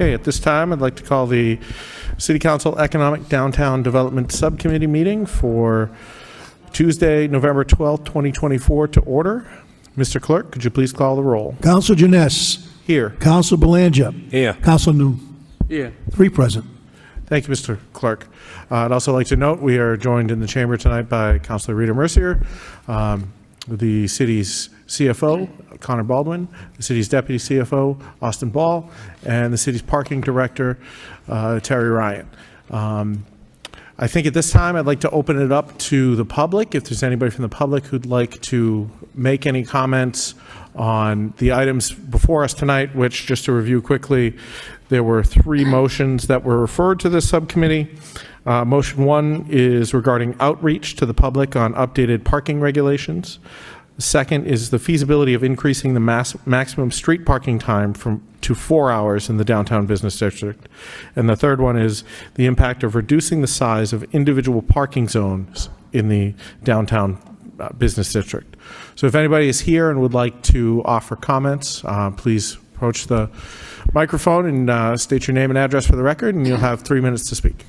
Okay, at this time, I'd like to call the City Council Economic Downtown Development Subcommittee meeting for Tuesday, November 12th, 2024 to order. Mr. Clerk, could you please call the roll? Council Janess. Here. Council Belanja. Here. Council New. Here. 3 present. Thank you, Mr. Clerk. I'd also like to note we are joined in the chamber tonight by Councilor Rita Mercier, the city's CFO, Connor Baldwin, the city's deputy CFO, Austin Ball, and the city's parking director, Terry Ryan. I think at this time I'd like to open it up to the public. If there's anybody from the public who'd like to make any comments on the items before us tonight, which, just to review quickly, there were 3 motions that were referred to this subcommittee. Motion 1 is regarding outreach to the public on updated parking regulations. The second is the feasibility of increasing the maximum street parking time to 4 hours in the downtown business district. And the third one is the impact of reducing the size of individual parking zones in the downtown business district. So if anybody is here and would like to offer comments, please approach the microphone and state your name and address for the record, and you'll have 3 minutes to speak.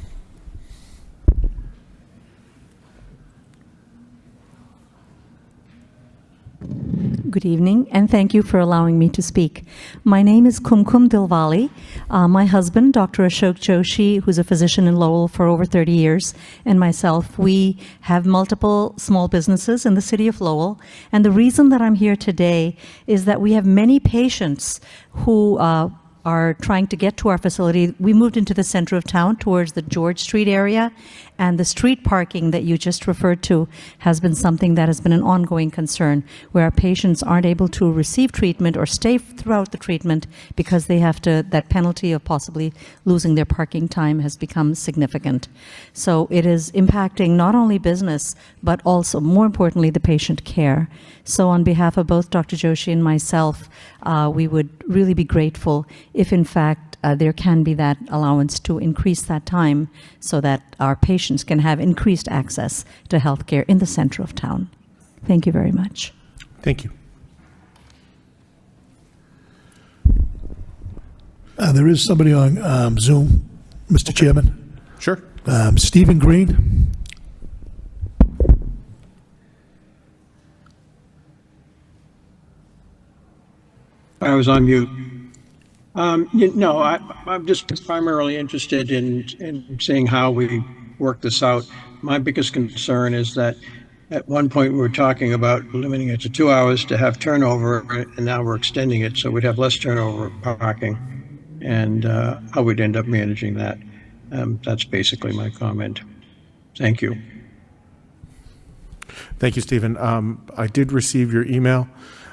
Good evening, and thank you for allowing me to speak. My name is Kumkum Dilwali. My husband, Dr. Ashok Joshi, who's a physician in Lowell for over 30 years, and myself, we have multiple small businesses in the city of Lowell. And the reason that I'm here today is that we have many patients who are trying to get to our facility. We moved into the center of town towards the George Street area, and the street parking that you just referred to has been something that has been an ongoing concern, where our patients aren't able to receive treatment or stay throughout the treatment because they have to, that penalty of possibly losing their parking time has become significant. So it is impacting not only business, but also, more importantly, the patient care. So on behalf of both Dr. Joshi and myself, we would really be grateful if, in fact, there can be that allowance to increase that time so that our patients can have increased access to health care in the center of town. Thank you very much. Thank you. There is somebody on Zoom, Mr. Chairman. Sure. Stephen Green. I was on mute. I'm just primarily interested in seeing how we work this out. My biggest concern is that at one point we were talking about limiting it to 2 hours to have turnover, and now we're extending it so we'd have less turnover parking, and how we'd end up managing that. That's basically my comment. Thank you. Thank you, Stephen. I did receive your email,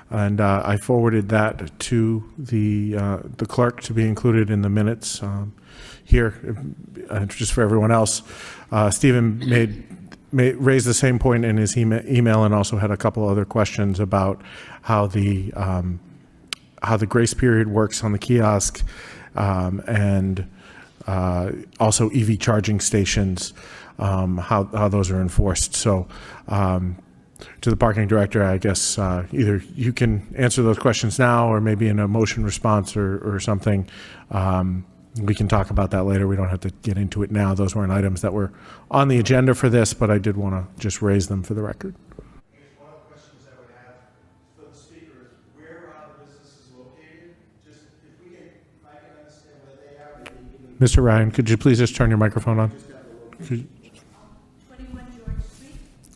and I forwarded that to the clerk to be included in the minutes here, just for everyone else. Stephen raised the same point in his email, and also had a couple other questions about how the grace period works on the kiosk, and also EV charging stations, how those are enforced. So. To the parking director, I guess either you can answer those questions now, or maybe in a motion response or something. We can talk about that later. We don't have to get into it now. Those weren't items that were on the agenda for this, but I did want to just raise them for the record. One of the questions I would have for the speaker is, where are the businesses located? Just if I can understand where they are. Mr. Ryan, could you please just turn your microphone on?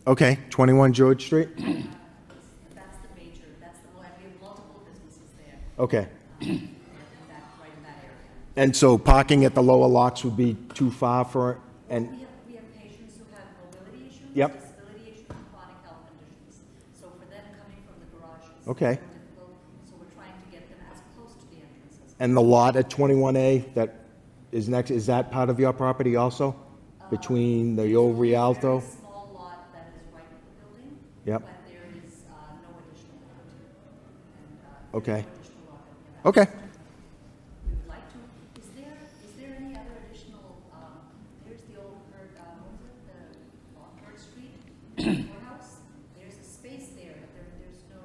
Okay, 21 George Street. That's the major, that's the one, we have multiple businesses there. Okay. Right in that area. And so parking at the lower lots would be too far for it? And We have patients who have mobility issues, Yep. disability issues, and chronic health conditions. So for them coming from the garages, Okay. it's difficult. So we're trying to get them as close to the entrances. and the lot at 21A that is next, is that part of your property also? Between the old Rialto? Very small lot that is right with the building. Yep. But there is no additional lot. And, Okay. no additional lot that we have Okay. access to. We would like to. Is there any other additional? There's the old Herd Street courthouse. There's a space there, but there's no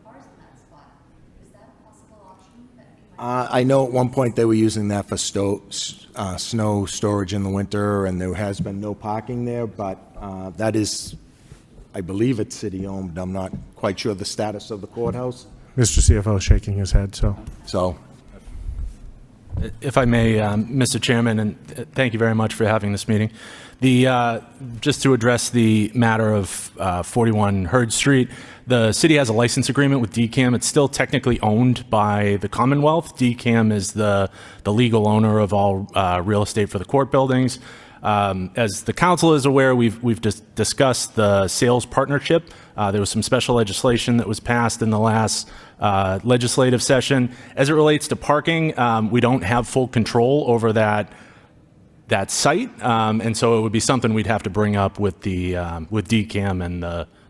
cars in that spot. Is that a possible option that we might? I know at one point they were using that for snow storage in the winter, and there has been no parking there, but that is, I believe it's city-owned. I'm not quite sure the status of the courthouse, Mr. CFO is shaking his head, so. so. If I may, Mr. Chairman, and thank you very much for having this meeting. Just to address the matter of 41 Hurd Street, the city has a license agreement with DCAM. It's still technically owned by the Commonwealth. DCAM is the legal owner of all real estate for the court buildings. As the council is aware, we've discussed the sales partnership. There was some special legislation that was passed in the last legislative session. As it relates to parking, we don't have full control over that site, and so it would be something we'd have to bring up with DCAM and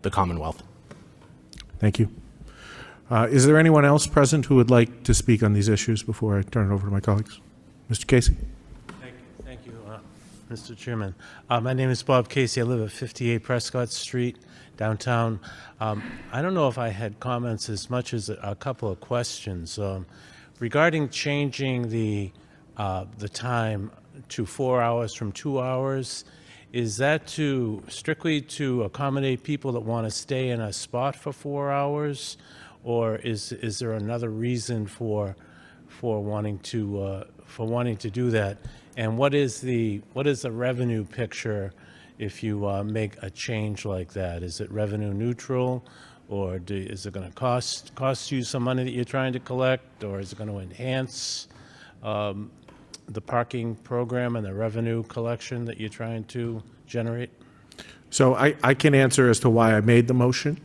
the Commonwealth. Thank you. Is there anyone else present who would like to speak on these issues before I turn it over to my colleagues? Mr. Casey? Thank you, Mr. Chairman. My name is Bob Casey. I live at 58 Prescott Street, downtown. I don't know if I had comments as much as a couple of questions. Regarding changing the time to 4 hours from 2 hours, is that strictly to accommodate people that want to stay in a spot for 4 hours, or is there another reason for wanting to do that? And what is the revenue picture if you make a change like that? Is it revenue neutral, or is it going to cost you some money that you're trying to collect, or is it going to enhance the parking program and the revenue collection that you're trying to generate? So I can answer as to why I made the motion.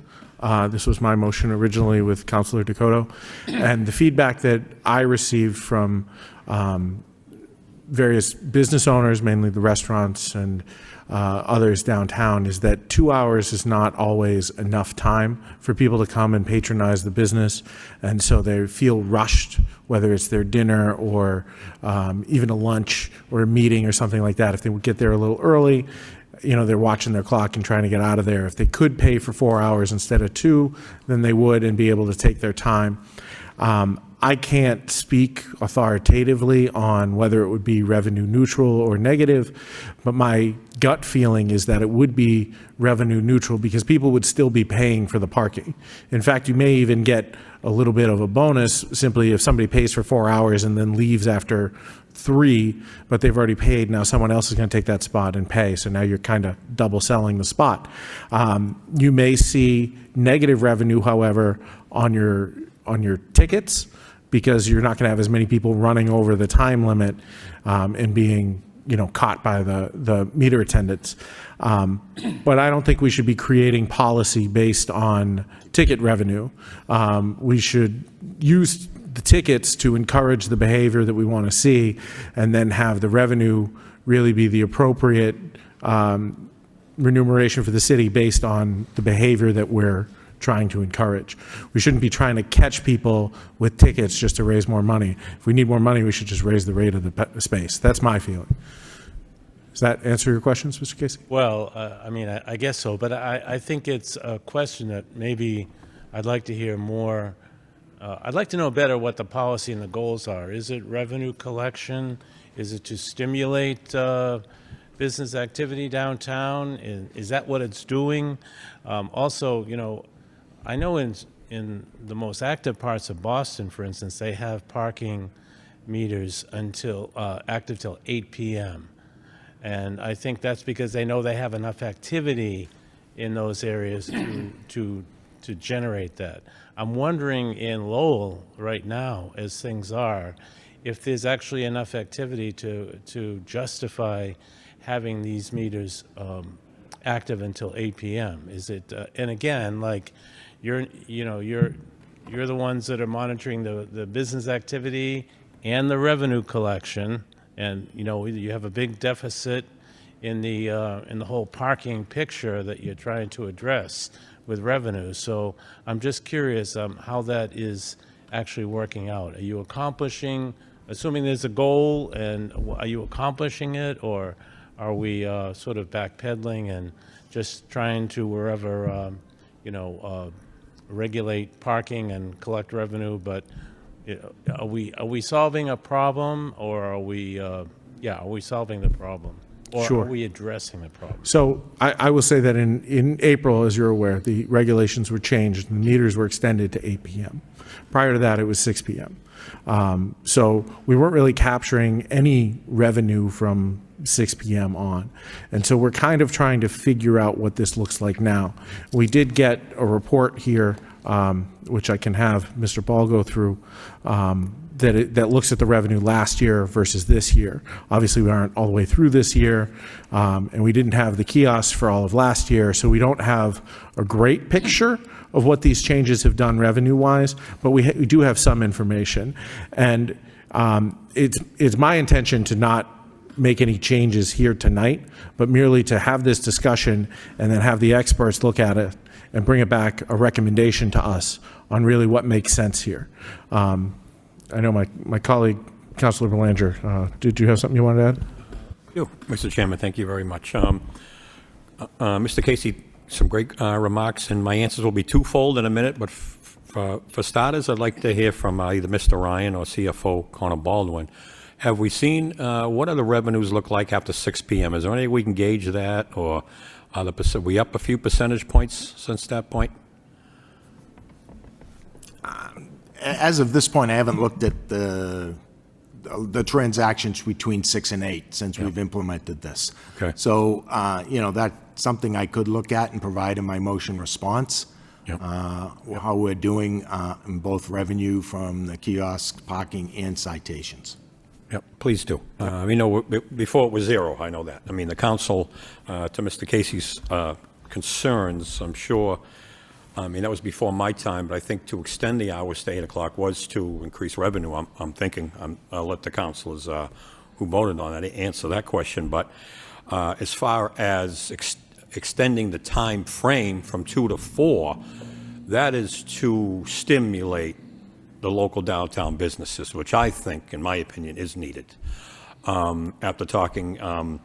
This was my motion originally with Councilor Dakota. And the feedback that I received from various business owners, mainly the restaurants and others downtown, is that 2 hours is not always enough time for people to come and patronize the business. And so they feel rushed, whether it's their dinner or even a lunch or a meeting or something like that. If they would get there a little early, they're watching their clock and trying to get out of there. If they could pay for 4 hours instead of 2, then they would and be able to take their time. I can't speak authoritatively on whether it would be revenue neutral or negative, but my gut feeling is that it would be revenue neutral because people would still be paying for the parking. In fact, you may even get a little bit of a bonus simply if somebody pays for 4 hours and then leaves after 3, but they've already paid. Now someone else is going to take that spot and pay. So now you're kind of double selling the spot. You may see negative revenue, however, on your tickets, because you're not going to have as many people running over the time limit and being caught by the meter attendants. But I don't think we should be creating policy based on ticket revenue. We should use the tickets to encourage the behavior that we want to see, and then have the revenue really be the appropriate remuneration for the city based on the behavior that we're trying to encourage. We shouldn't be trying to catch people with tickets just to raise more money. If we need more money, we should just raise the rate of the space. That's my feeling. Does that answer your questions, Mr. Casey? Well, I guess so, but I think it's a question that maybe I'd like to hear more. I'd like to know better what the policy and the goals are. Is it revenue collection? Is it to stimulate business activity downtown? Is that what it's doing? Also, I know in the most active parts of Boston, for instance, they have parking meters until active till 8 p.m. And I think that's because they know they have enough activity in those areas to generate that. I'm wondering in Lowell right now, as things are, if there's actually enough activity to justify having these meters active until 8 p.m. Is it? And again, like you're the ones that are monitoring the business activity and the revenue collection, and you have a big deficit in the whole parking picture that you're trying to address with revenue. So I'm just curious how that is actually working out. Are you accomplishing, assuming there's a goal, and are you accomplishing it, or are we sort of backpedaling and just trying to wherever regulate parking and collect revenue, but Are we solving a problem, or are we solving the problem? Or Sure. are we addressing the problem? So I will say that in April, as you're aware, the regulations were changed and the meters were extended to 8 p.m. Prior to that, it was 6 p.m. So we weren't really capturing any revenue from 6 p.m. on. And so we're kind of trying to figure out what this looks like now. We did get a report here, which I can have Mr. Ball go through, that looks at the revenue last year versus this year. Obviously, we aren't all the way through this year, and we didn't have the kiosks for all of last year, so we don't have a great picture of what these changes have done revenue-wise, but we do have some information. And it's my intention to not make any changes here tonight, but merely to have this discussion and then have the experts look at it and bring it back a recommendation to us on really what makes sense here. I know my colleague, Councilor Belanger, did you have something you wanted to add? You, Mr. Chairman, thank you very much. Mr. Casey, some great remarks, and my answers will be twofold in a minute, but for starters, I'd like to hear from either Mr. Ryan or CFO Connor Baldwin. Have we seen, what do the revenues look like after 6 p.m.? Is there any way we can gauge that, or are we up a few percentage points since that point? As of this point, I haven't looked at the transactions between 6 and 8 since we've implemented this. Okay. So, that's something I could look at and provide in my motion response. Yep. How we're doing in both revenue from the kiosk, parking, and citations. Yep, please do. Before it was zero, I know that. I mean, the council, to Mr. Casey's concerns, I'm sure, that was before my time, but I think to extend the hours to 8 o'clock was to increase revenue. I'm thinking, I'll let the councilors who voted on that answer that question. But as far as extending the time frame from 2 to 4, that is to stimulate the local downtown businesses, which I think, in my opinion, is needed. After talking, Councilor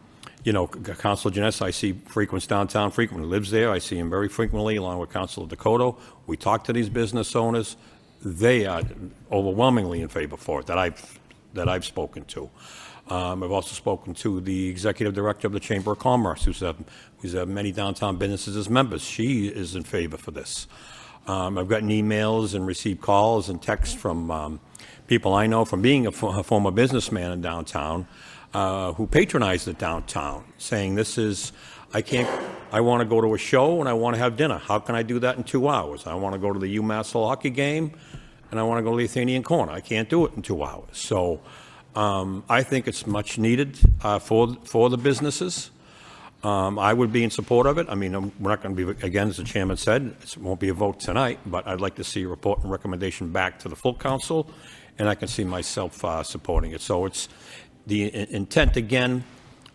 Janessa, I see frequents downtown frequently, lives there. I see him very frequently, along with Councilor Dakota. We talk to these business owners. They are overwhelmingly in favor for it that I've spoken to. I've also spoken to the executive director of the Chamber of Commerce, who's had many downtown businesses as members. She is in favor for this. I've gotten emails and received calls and texts from people I know from being a former businessman in downtown who patronize the downtown, saying I want to go to a show and I want to have dinner. How can I do that in 2 hours? I want to go to the UMass hockey game and I want to go to the Athenian Corner. I can't do it in 2 hours. So I think it's much needed for the businesses. I would be in support of it. I mean, we're not going to be, again, as the chairman said, it won't be a vote tonight, but I'd like to see a report and recommendation back to the full council, and I can see myself supporting it. So the intent, again,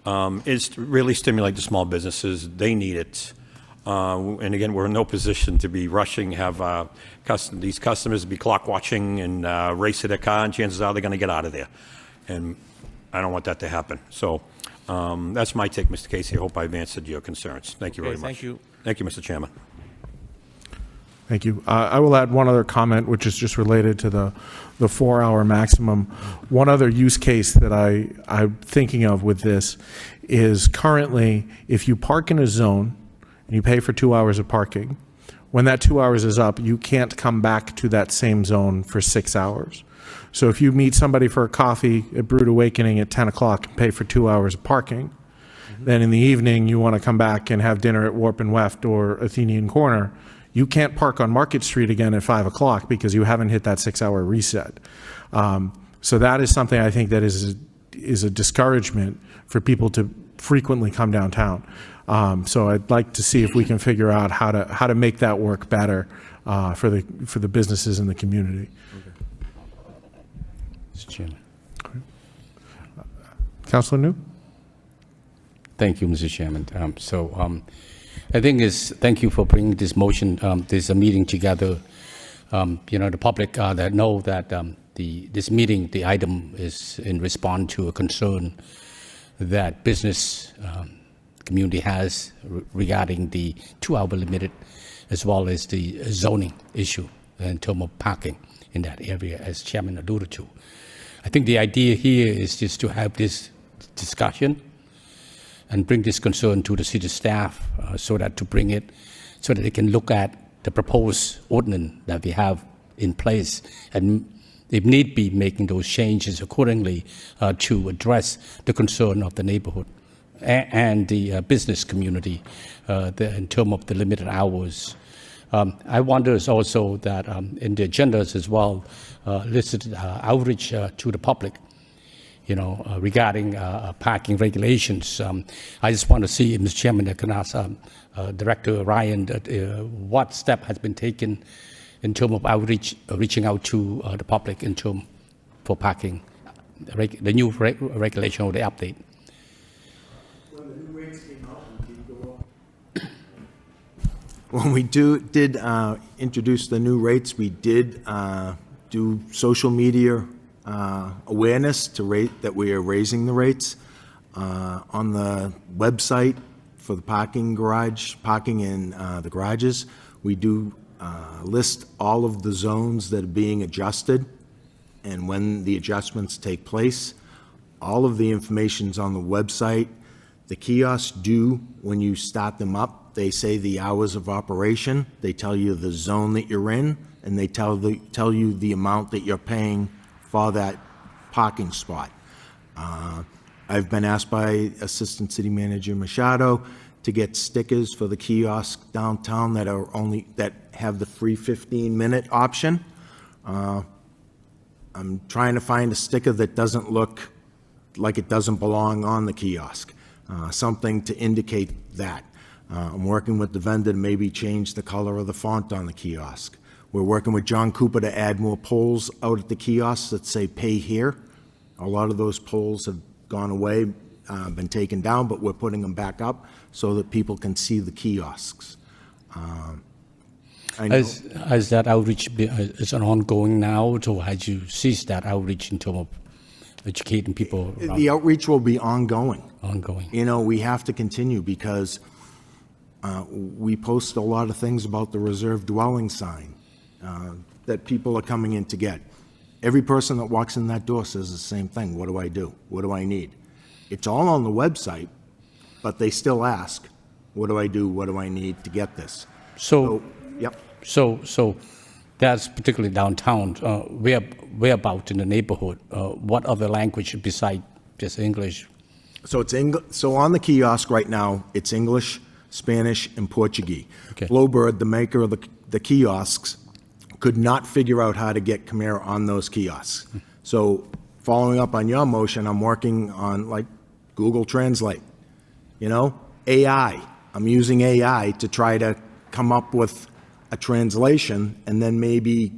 is to really stimulate the small businesses. They need it. And again, we're in no position to be rushing, have these customers be clock watching and race to their car, and chances are they're going to get out of there. And I don't want that to happen. So that's my take, Mr. Casey. I hope I've answered your concerns. Thank you very much. Thank you. Thank you, Mr. Chairman. Thank you. I will add one other comment, which is just related to the 4-hour maximum. One other use case that I'm thinking of with this is currently, if you park in a zone and you pay for 2 hours of parking, when that 2 hours is up, you can't come back to that same zone for 6 hours. So if you meet somebody for a coffee at Brewed Awakening at 10 o'clock and pay for 2 hours of parking, then in the evening you want to come back and have dinner at Warp and Weft or Athenian Corner, you can't park on Market Street again at 5 o'clock because you haven't hit that 6-hour reset. So that is something I think that is a discouragement for people to frequently come downtown. So I'd like to see if we can figure out how to make that work better for the businesses in the community. Mr. Chairman. Councilor New? Thank you, Mr. Chairman. I think thank you for bringing this motion, this meeting together. The public that know that this meeting, the item is in response to a concern that business community has regarding the 2-hour limited, as well as the zoning issue in terms of parking in that area, as Chairman alluded to. I think the idea here is just to have this discussion and bring this concern to the city staff so that they can look at the proposed ordinance that we have in place, and if need be, making those changes accordingly to address the concern of the neighborhood and the business community in terms of the limited hours. I wonder also that in the agendas as well, listed outreach to the public, regarding parking regulations. I just want to see, Mr. Chairman, I can ask Director Ryan what step has been taken in terms of outreach, reaching out to the public in terms for parking, the new regulation or the update. When the new rates came out, we did go up. When we did introduce the new rates, we did do social media awareness that we are raising the rates. On the website for the parking in the garages, we do list all of the zones that are being adjusted and when the adjustments take place. All of the information's on the website. The kiosks do, when you start them up, they say the hours of operation, they tell you the zone that you're in, and they tell you the amount that you're paying for that parking spot. I've been asked by Assistant City Manager Machado to get stickers for the kiosk downtown that have the free 15-minute option. I'm trying to find a sticker that doesn't look like it doesn't belong on the kiosk, something to indicate that. I'm working with the vendor to maybe change the color of the font on the kiosk. We're working with John Cooper to add more poles out at the kiosks that say "Pay Here." A lot of those poles have gone away, been taken down, but we're putting them back up so that people can see the kiosks. I know. Has that outreach is it ongoing now, or has you ceased that outreach in terms of educating people around? The outreach will be ongoing. Ongoing. We have to continue because we post a lot of things about the reserved dwelling sign that people are coming in to get. Every person that walks in that door says the same thing. What do I do? What do I need? It's all on the website, but they still ask, what do I do? What do I need to get this? So, yep. So that's particularly downtown. Where about in the neighborhood? What other language besides just English? So So on the kiosk right now, it's English, Spanish, and Portuguese. Okay. Flowbird, the maker of the kiosks, could not figure out how to get Khmer on those kiosks. So following up on your motion, I'm working on like Google Translate. AI. I'm using AI to try to come up with a translation and then maybe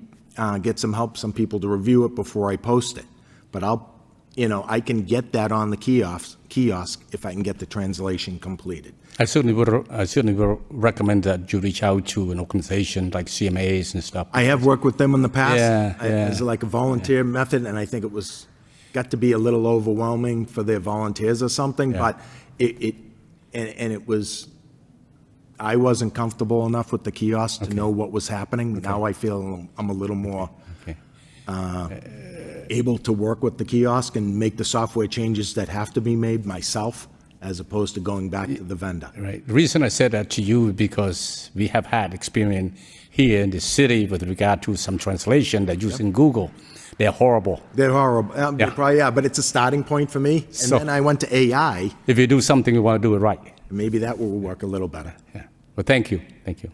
get some people to review it before I post it. But I can get that on the kiosk if I can get the translation completed. I certainly would recommend that you reach out to an organization like CMAs and stuff. I have worked with them in the past Yeah. as like a volunteer method, and I think it got to be a little overwhelming for their volunteers or something. Yeah. But I wasn't comfortable enough with the kiosk to know what was happening. Now I feel I'm a little more able to work with the kiosk and make the software changes that have to be made myself, as opposed to going back to the vendor. Right. The reason I said that to you is because we have had experience here in the city with regard to some translation that using Google. They're horrible. They're horrible. Yeah. Probably, but it's a starting point for me. And So- then I went to AI. If you do something, you want to do it right. Maybe that will work a little better. Yeah. Well, thank you. Thank you.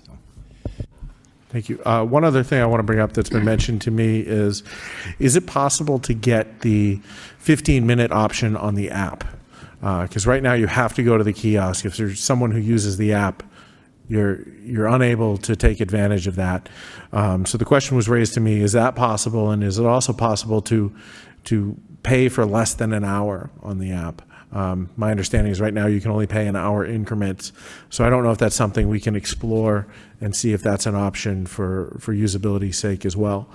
Thank you. One other thing I want to bring up that's been mentioned to me is it possible to get the 15-minute option on the app? Because right now you have to go to the kiosk. If there's someone who uses the app, you're unable to take advantage of that. So the question was raised to me, is that possible? And is it also possible to pay for less than an hour on the app? My understanding is right now you can only pay in hour increments. So I don't know if that's something we can explore and see if that's an option for usability's sake as well.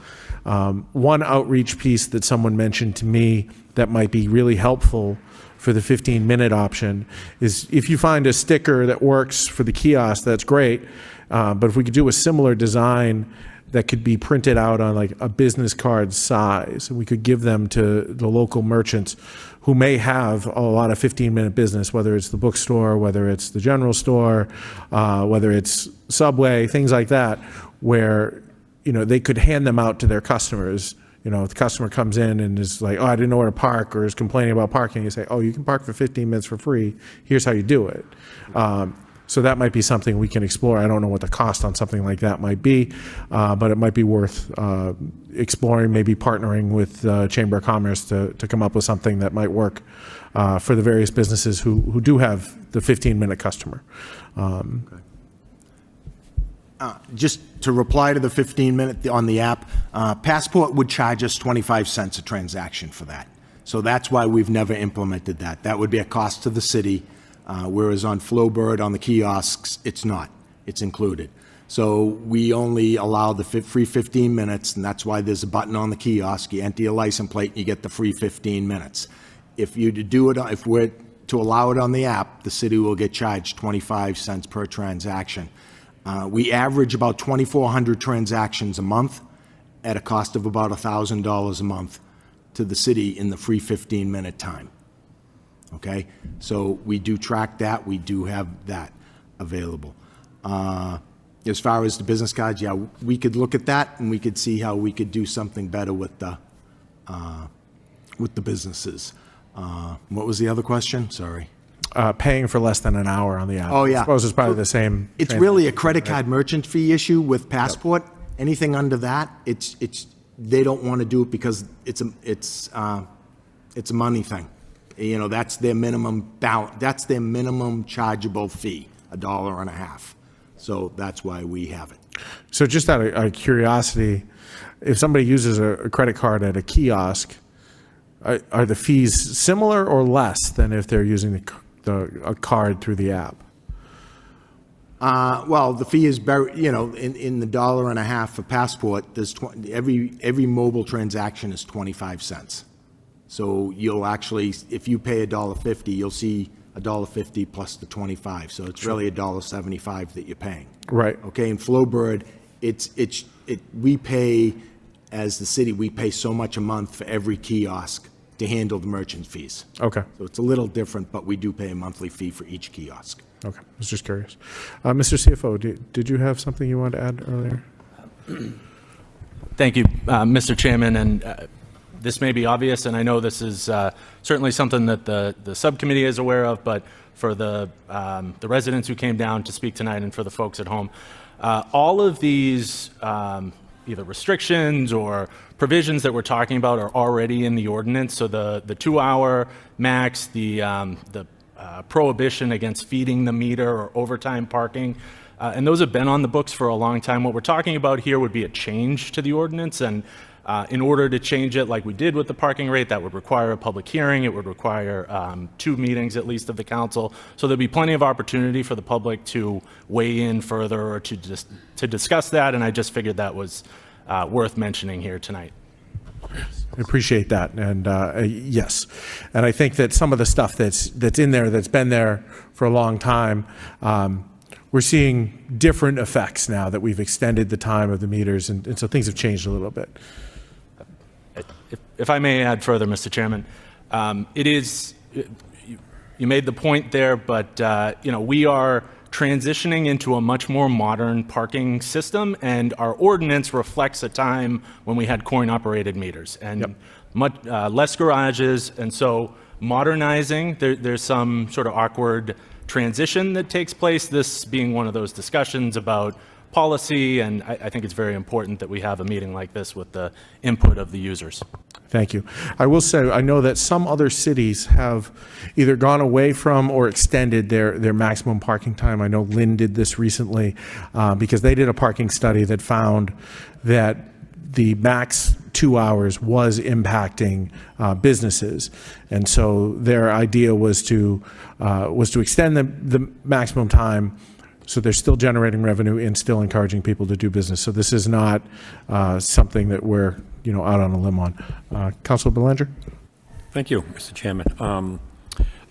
One outreach piece that someone mentioned to me that might be really helpful for the 15-minute option is if you find a sticker that works for the kiosk, that's great. But if we could do a similar design that could be printed out on like a business card size, and we could give them to the local merchants who may have a lot of 15-minute business, whether it's the bookstore, whether it's the general store, whether it's Subway, things like that, where, you know, they could hand them out to their customers. You know, if the customer comes in and is like, oh, I didn't know where to park, or is complaining about parking, you say, oh, you can park for 15 minutes for free. Here's how you do it. So that might be something we can explore. I don't know what the cost on something like that might be, but it might be worth exploring, maybe partnering with Chamber of Commerce to come up with something that might work for the various businesses who do have the 15-minute customer. Just to reply to the 15-minute on the app, Passport would charge us 25 cents a transaction for that. So that's why we've never implemented that. That would be a cost to the city, whereas on Flowbird, on the kiosks, it's not. It's included. So we only allow the free 15 minutes, and that's why there's a button on the kiosk. You enter your license plate, and you get the free 15 minutes. If you do it, if we're to allow it on the app, the city will get charged 25 cents per transaction. We average about 2,400 transactions a month at a cost of about $1,000 a month to the city in the free 15-minute time. Okay? So we do track that. We do have that available. As far as the business cards, yeah, we could look at that, and we could see how we could do something better with the businesses. What was the other question? Sorry. Paying for less than an hour on the app. Oh, yeah. I suppose it's probably the same. It's really a credit card merchant fee issue with Passport. Yep. Anything under that, it's they don't want to do it because it's a money thing. You know, that's their minimum balance. That's their minimum chargeable fee, $1.50. So that's why we have it. So just out of curiosity, if somebody uses a credit card at a kiosk, are the fees similar or less than if they're using a card through the app? Well, the fee is very, you know, in the $1.50 for Passport, there's every mobile transaction is 25 cents. So you'll actually, if you pay $1.50, you'll see $1.50 plus the 25. So it's really $1.75 that you're paying. Right. Okay. In Flowbird, we pay, as the city, we pay so much a month for every kiosk to handle the merchant fees. Okay. So it's a little different, but we do pay a monthly fee for each kiosk. Okay. I was just curious. Mr. CFO, did you have something you wanted to add earlier? Thank you, Mr. Chairman. And this may be obvious, and I know this is certainly something that the subcommittee is aware of, but for the residents who came down to speak tonight and for the folks at home, all of these either restrictions or provisions that we're talking about are already in the ordinance. So the 2-hour max, the prohibition against feeding the meter or overtime parking, and those have been on the books for a long time. What we're talking about here would be a change to the ordinance, and in order to change it like we did with the parking rate, that would require a public hearing. It would require 2 meetings at least of the council. So there'd be plenty of opportunity for the public to weigh in further or to discuss that, and I just figured that was worth mentioning here tonight. I appreciate that, and yes, and I think that some of the stuff that's in there, that's been there for a long time, we're seeing different effects now that we've extended the time of the meters, and so things have changed a little bit. If I may add further, Mr. Chairman, it is, you made the point there, but you know, we are transitioning into a much more modern parking system, and our ordinance reflects a time when we had coin-operated meters and much less garages, and so modernizing, there's some sort of awkward transition that takes place, this being one of those discussions about policy, and I think it's very important that we have a meeting like this with the input of the users. Thank you. I will say, I know that some other cities have either gone away from or extended their maximum parking time. I know Lynn did this recently because they did a parking study that found that the max 2 hours was impacting businesses, and so their idea was to extend the maximum time, so they're still generating revenue and still encouraging people to do business. So this is not something that we're out on a limb on. Councilor Belanger? Thank you, Mr. Chairman.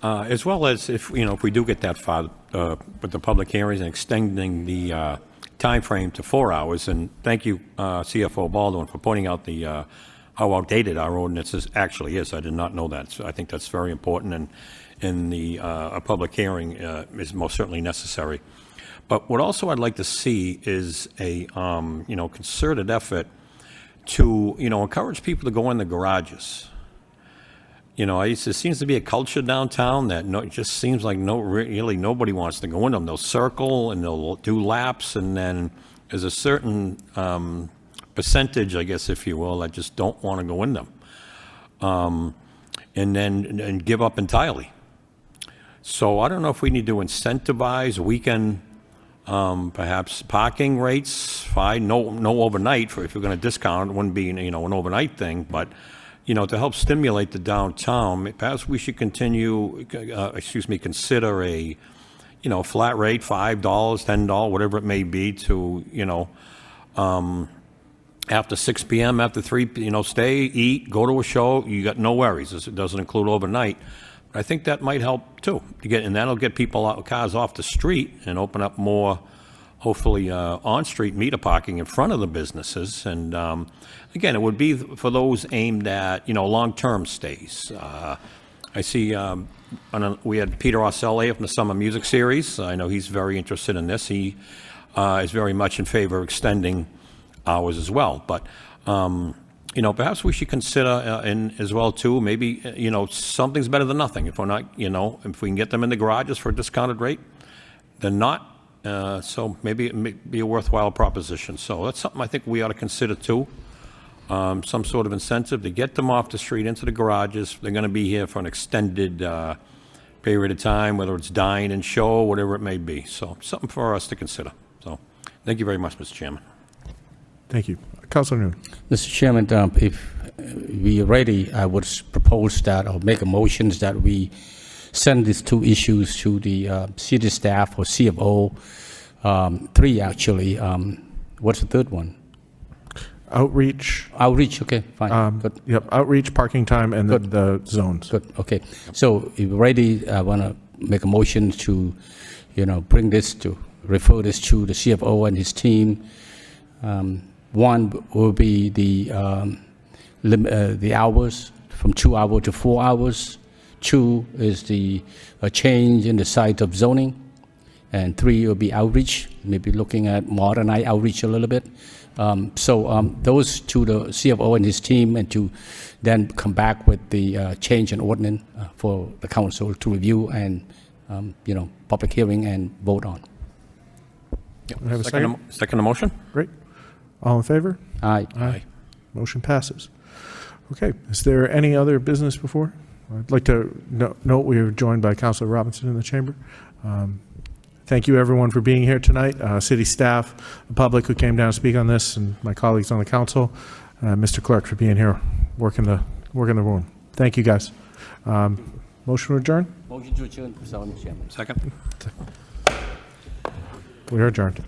As well as if we do get that far with the public hearings and extending the time frame to 4 hours. And thank you, CFO Baldwin, for pointing out the how outdated our ordinance actually is. I did not know that. So I think that's very important, and a public hearing is most certainly necessary. But what also I'd like to see is a concerted effort to encourage people to go in the garages. There seems to be a culture downtown that it just seems like really nobody wants to go in them. They'll circle and they'll do laps, and then there's a certain percentage, I guess, if you will, that just don't want to go in them, and give up entirely. So I don't know if we need to incentivize weekend, perhaps parking rates, fine, no overnight. If you're going to discount, it wouldn't be an overnight thing, but to help stimulate the downtown, perhaps we should consider a flat rate, $5, $10, whatever it may be, to after 6 p.m., after 3, stay, eat, go to a show. You got no worries. It doesn't include overnight. But I think that might help too, and that'll get cars off the street and open up more, hopefully, on-street meter parking in front of the businesses. And again, it would be for those aimed at long-term stays. I see we had Peter Arcelli from the Summer Music Series. I know he's very interested in this. He is very much in favor of extending hours as well. But perhaps we should consider as well too. Maybe something's better than nothing. If we're not, if we can get them in the garages for a discounted rate, then not. So maybe it may be a worthwhile proposition. So that's something I think we ought to consider too. Some sort of incentive to get them off the street into the garages. They're going to be here for an extended period of time, whether it's dine and show, whatever it may be. So something for us to consider. So thank you very much, Mr. Chairman. Thank you. Councilor Noon. Mr. Chairman, if we are ready, I would propose that, or make a motion that we send these 2 issues to the city staff or CFO. 3 actually. What's the third one? Outreach. Outreach. Okay, fine. Good. Yep. Outreach, parking time, and then the zones. Good. Okay. So if you're ready, I want to make a motion to, refer this to the CFO and his team. One will be the hours from 2 hours to 4 hours. 2 is the change in the site of zoning, and 3 will be outreach. Maybe looking at modernize outreach a little bit. Those to the CFO and his team, and to then come back with the change in ordinance for the council to review and public hearing and vote on. Yep. I have a Second motion? Great. All in favor? Aye. Aye. Motion passes. Okay. Is there any other business before? I'd like to note we are joined by Councilor Robinson in the chamber. Thank you, everyone, for being here tonight. City staff, the public who came down to speak on this, and my colleagues on the council. Mr. Clerk for being here, working the room. Thank you, guys. Motion to adjourn? Motion to adjourn, Mr. Chairman. Second. We are adjourned.